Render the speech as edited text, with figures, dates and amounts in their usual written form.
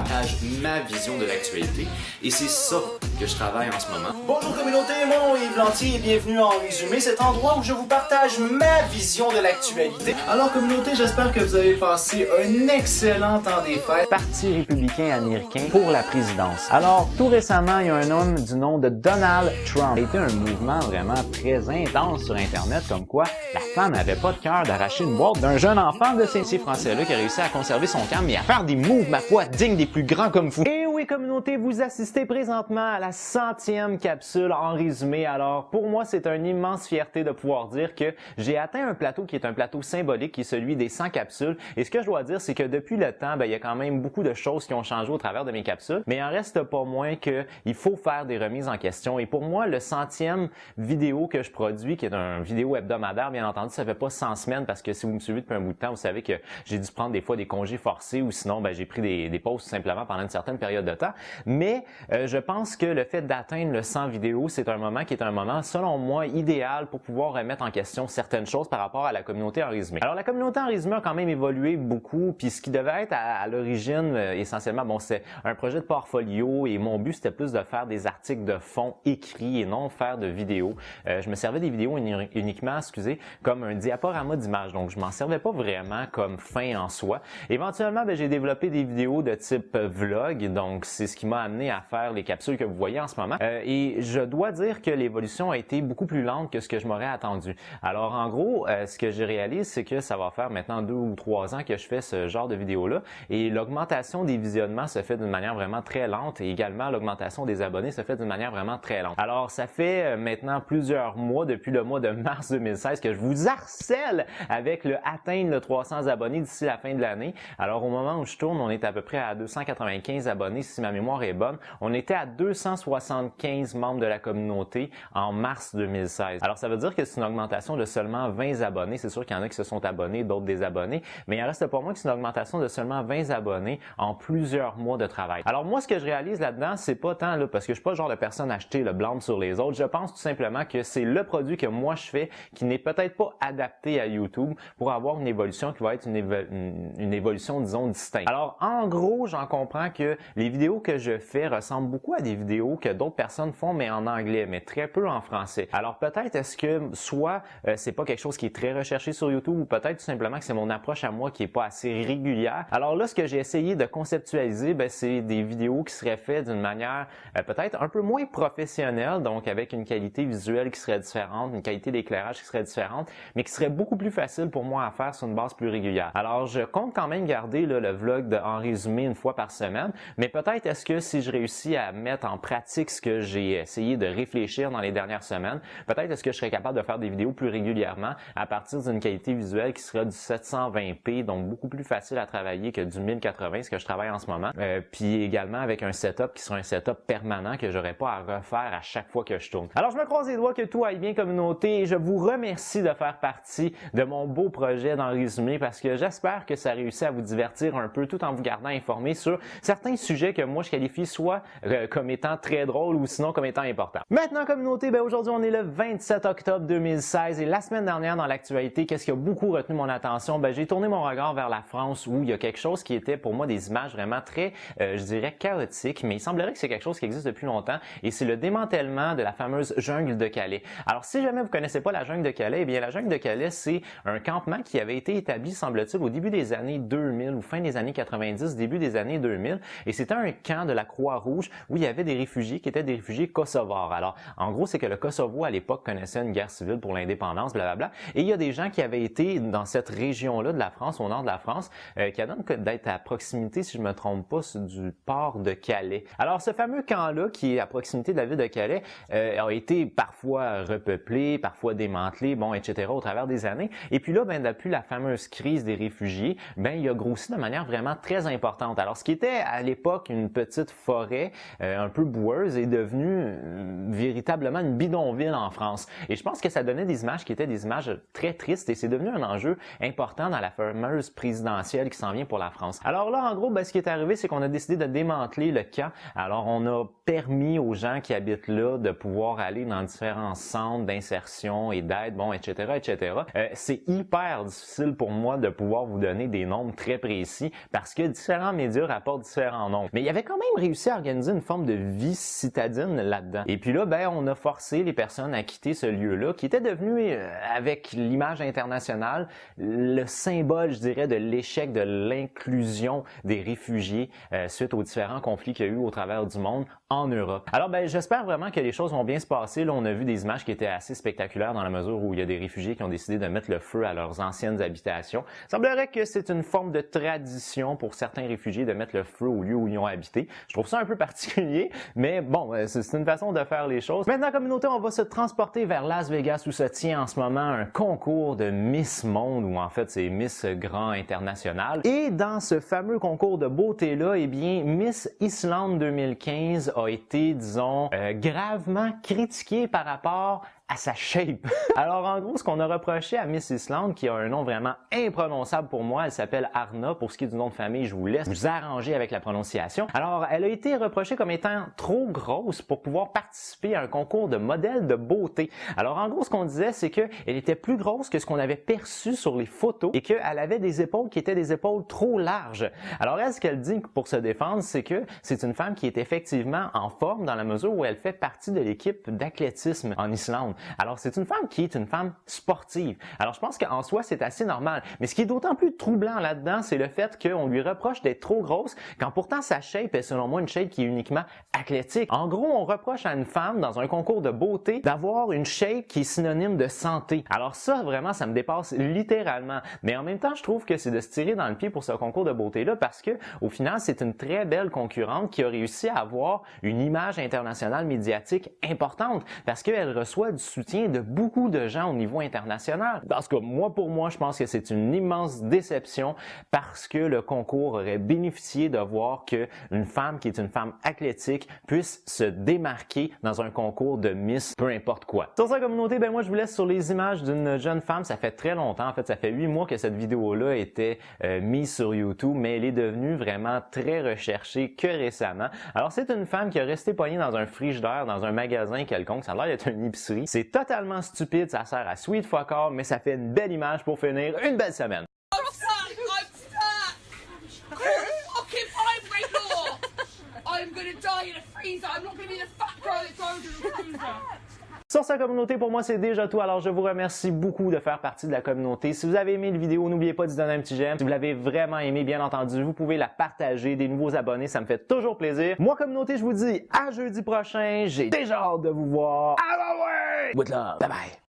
partage ma vision de l'actualité et c'est ça que je travaille en ce moment. Bonjour communauté, mon nom est Yves Lantier et bienvenue en résumé, cet endroit où je vous partage ma vision de l'actualité. Alors communauté, j'espère que vous avez passé un excellent temps des fêtes. Parti républicain américain pour la présidence. Alors, tout récemment, il y a un homme du nom de Donald Trump. Ça a été un mouvement vraiment très intense sur Internet, comme quoi la femme n'avait pas de cœur d'arracher une boîte d'un jeune enfant de ces Français-là qui a réussi à conserver son calme et à faire des moves, ma foi, dignes des plus grands comme vous. Et oui, communauté, vous assistez présentement à la 100e capsule en résumé. Alors, pour moi, c'est une immense fierté de pouvoir dire que j'ai atteint un plateau qui est un plateau symbolique, qui est celui des 100 capsules. Et ce que je dois dire, c'est que depuis le temps, il y a quand même beaucoup de choses qui ont changé au travers de mes capsules, mais il en reste pas moins qu'il faut faire des remises en question. Et pour moi, le 100e vidéo que je produis, qui est une vidéo hebdomadaire, bien entendu, ça fait pas 100 semaines parce que si vous me suivez depuis un bout de temps, vous savez que j'ai dû prendre des fois des congés forcés ou sinon, j'ai pris des pauses tout simplement pendant une certaine période de temps. Mais je pense que le fait d'atteindre le 100 vidéos, c'est un moment qui est un moment, selon moi, idéal pour pouvoir remettre en question certaines choses par rapport à la communauté en résumé. Alors, la communauté en résumé a quand même évolué beaucoup, puis ce qui devait être à l'origine, essentiellement, c'est un projet de portfolio et mon but, c'était plus de faire des articles de fond écrits et non faire de vidéos. Je me servais des vidéos uniquement, comme un diaporama d'images, donc je m'en servais pas vraiment comme fin en soi. Éventuellement, j'ai développé des vidéos de type vlog, donc c'est ce qui m'a amené à faire les capsules que vous voyez en ce moment. Et je dois dire que l'évolution a été beaucoup plus lente que ce que je m'aurais attendu. Alors en gros, ce que je réalise, c'est que ça va faire maintenant 2 ou 3 ans que je fais ce genre de vidéos-là et l'augmentation des visionnements se fait d'une manière vraiment très lente et également l'augmentation des abonnés se fait d'une manière vraiment très lente. Alors ça fait maintenant plusieurs mois, depuis le mois de mars 2016, que je vous harcèle avec le atteindre le 300 abonnés d'ici la fin de l'année. Alors au moment où je tourne, on est à peu près à 295 abonnés si ma mémoire est bonne. On était à 275 membres de la communauté en mars 2016. Alors ça veut dire que c'est une augmentation de seulement 20 abonnés. C'est sûr qu'il y en a qui se sont abonnés, d'autres désabonnés, mais il en reste pour moi que c'est une augmentation de seulement 20 abonnés en plusieurs mois de travail. Alors moi, ce que je réalise là-dedans, c'est pas tant là, parce que je suis pas le genre de personne à jeter le blâme sur les autres. Je pense tout simplement que c'est le produit que moi je fais qui n'est peut-être pas adapté à YouTube pour avoir une évolution qui va être une évolution, disons, distincte. Alors, en gros, j'en comprends que les vidéos que je fais ressemblent beaucoup à des vidéos que d'autres personnes font, mais en anglais, mais très peu en français. Alors, peut-être est-ce que soit c'est pas quelque chose qui est très recherché sur YouTube ou peut-être tout simplement que c'est mon approche à moi qui est pas assez régulière. Alors là, ce que j'ai essayé de conceptualiser, c'est des vidéos qui seraient faites d'une manière peut-être un peu moins professionnelle, donc avec une qualité visuelle qui serait différente, une qualité d'éclairage qui serait différente, mais qui serait beaucoup plus facile pour moi à faire sur une base plus régulière. Alors, je compte quand même garder le vlog en résumé une fois par semaine, mais peut-être est-ce que si je réussis à mettre en pratique ce que j'ai essayé de réfléchir dans les dernières semaines, peut-être est-ce que je serais capable de faire des vidéos plus régulièrement à partir d'une qualité visuelle qui sera du 720p, donc beaucoup plus facile à travailler que du 1080, ce que je travaille en ce moment, puis également avec un setup qui sera un setup permanent que j'aurai pas à refaire à chaque fois que je tourne. Alors, je me croise les doigts que tout aille bien, communauté, et je vous remercie de faire partie de mon beau projet d'en résumé parce que j'espère que ça réussit à vous divertir un peu tout en vous gardant informé sur certains sujets que moi je qualifie soit comme étant très drôles ou sinon comme étant importants. Maintenant, communauté, aujourd'hui on est le 27 octobre 2016 et la semaine dernière dans l'actualité, qu'est-ce qui a beaucoup retenu mon attention? J'ai tourné mon regard vers la France où il y a quelque chose qui était pour moi des images vraiment très, je dirais, chaotiques, mais il semblerait que c'est quelque chose qui existe depuis longtemps et c'est le démantèlement de la fameuse jungle de Calais. Alors si jamais vous connaissez pas la jungle de Calais, la jungle de Calais, c'est un campement qui avait été établi, semble-t-il, au début des années 2000 ou fin des années 90, début des années 2000. Et c'était un camp de la Croix-Rouge où il y avait des réfugiés qui étaient des réfugiés kosovars. Alors, en gros, c'est que le Kosovo, à l'époque, connaissait une guerre civile pour l'indépendance, blablabla. Et il y a des gens qui avaient été dans cette région-là de la France, au nord de la France, qui a donné d'être à proximité, si je me trompe pas, du port de Calais. Alors, ce fameux camp-là, qui est à proximité de la ville de Calais, a été parfois repeuplé, parfois démantelé, etc., au travers des années. Et puis là, depuis la fameuse crise des réfugiés, il a grossi de manière vraiment très importante. Alors, ce qui était à l'époque une petite forêt un peu boueuse est devenu véritablement une bidonville en France. Et je pense que ça donnait des images qui étaient des images très tristes et c'est devenu un enjeu important dans la fameuse présidentielle qui s'en vient pour la France. Alors là, en gros, ce qui est arrivé, c'est qu'on a décidé de démanteler le camp. Alors, on a permis aux gens qui habitent là de pouvoir aller dans différents centres d'insertion et d'aide, etc., etc. C'est hyper difficile pour moi de pouvoir vous donner des nombres très précis parce que différents médias rapportent différents nombres. Mais il avait quand même réussi à organiser une forme de vie citadine là-dedans. Et puis là, ben, on a forcé les personnes à quitter ce lieu-là, qui était devenu, avec l'image internationale, le symbole, je dirais, de l'échec de l'inclusion des réfugiés suite aux différents conflits qu'il y a eu au travers du monde en Europe. Alors, ben, j'espère vraiment que les choses vont bien se passer. Là, on a vu des images qui étaient assez spectaculaires dans la mesure où il y a des réfugiés qui ont décidé de mettre le feu à leurs anciennes habitations. Il semblerait que c'est une forme de tradition pour certains réfugiés de mettre le feu au lieu où ils ont habité. Je trouve ça un peu particulier, mais bon, c'est une façon de faire les choses. Maintenant, communauté, on va se transporter vers Las Vegas où se tient en ce moment un concours de Miss Monde, ou en fait, c'est Miss Grand International. Et dans ce fameux concours de beauté-là, eh bien, Miss Islande 2015 a été, disons, gravement critiquée par rapport à sa shape. Alors, en gros, ce qu'on a reproché à Miss Islande, qui a un nom vraiment imprononçable pour moi, elle s'appelle Arna. Pour ce qui est du nom de famille, je vous laisse vous arranger avec la prononciation. Alors, elle a été reprochée comme étant trop grosse pour pouvoir participer à un concours de modèles de beauté. Alors, en gros, ce qu'on disait, c'est qu'elle était plus grosse que ce qu'on avait perçu sur les photos et qu'elle avait des épaules qui étaient des épaules trop larges. Alors, elle, ce qu'elle dit pour se défendre, c'est que c'est une femme qui est effectivement en forme dans la mesure où elle fait partie de l'équipe d'athlétisme en Islande. Alors, c'est une femme qui est une femme sportive. Alors, je pense qu'en soi, c'est assez normal. Mais ce qui est d'autant plus troublant là-dedans, c'est le fait qu'on lui reproche d'être trop grosse, quand pourtant sa shape est selon moi une shape qui est uniquement athlétique. En gros, on reproche à une femme dans un concours de beauté d'avoir une shape qui est synonyme de santé. Alors ça, vraiment, ça me dépasse littéralement. Mais en même temps, je trouve que c'est de se tirer dans le pied pour ce concours de beauté-là parce que, au final, c'est une très belle concurrente qui a réussi à avoir une image internationale médiatique importante parce qu'elle reçoit du soutien de beaucoup de gens au niveau international. Parce que moi, pour moi, je pense que c'est une immense déception parce que le concours aurait bénéficié de voir qu'une femme qui est une femme athlétique puisse se démarquer dans un concours de Miss, peu importe quoi. Sur sa communauté, ben moi, je vous laisse sur les images d'une jeune femme. Ça fait très longtemps, en fait, ça fait 8 mois que cette vidéo-là était mise sur YouTube, mais elle est devenue vraiment très recherchée que récemment. Alors, c'est une femme qui a resté poignée dans un frigidaire, dans un magasin quelconque. Ça a l'air d'être une épicerie. C'est totalement stupide, ça sert à sweet fuck all, mais ça fait une belle image pour finir une belle semaine. I'm stuck! Fucking vibrator! I'm gonna die in a freezer! I'm not gonna be the fat girl that goes in a freezer! Sur sa communauté, pour moi, c'est déjà tout. Alors, je vous remercie beaucoup de faire partie de la communauté. Si vous avez aimé la vidéo, n'oubliez pas d'y donner un petit j'aime. Si vous l'avez vraiment aimé, bien entendu, vous pouvez la partager. Des nouveaux abonnés, ça me fait toujours plaisir. Moi, communauté, je vous dis à jeudi prochain. J'ai déjà hâte de vous voir. Ah bah ouais! Good love. Bye bye.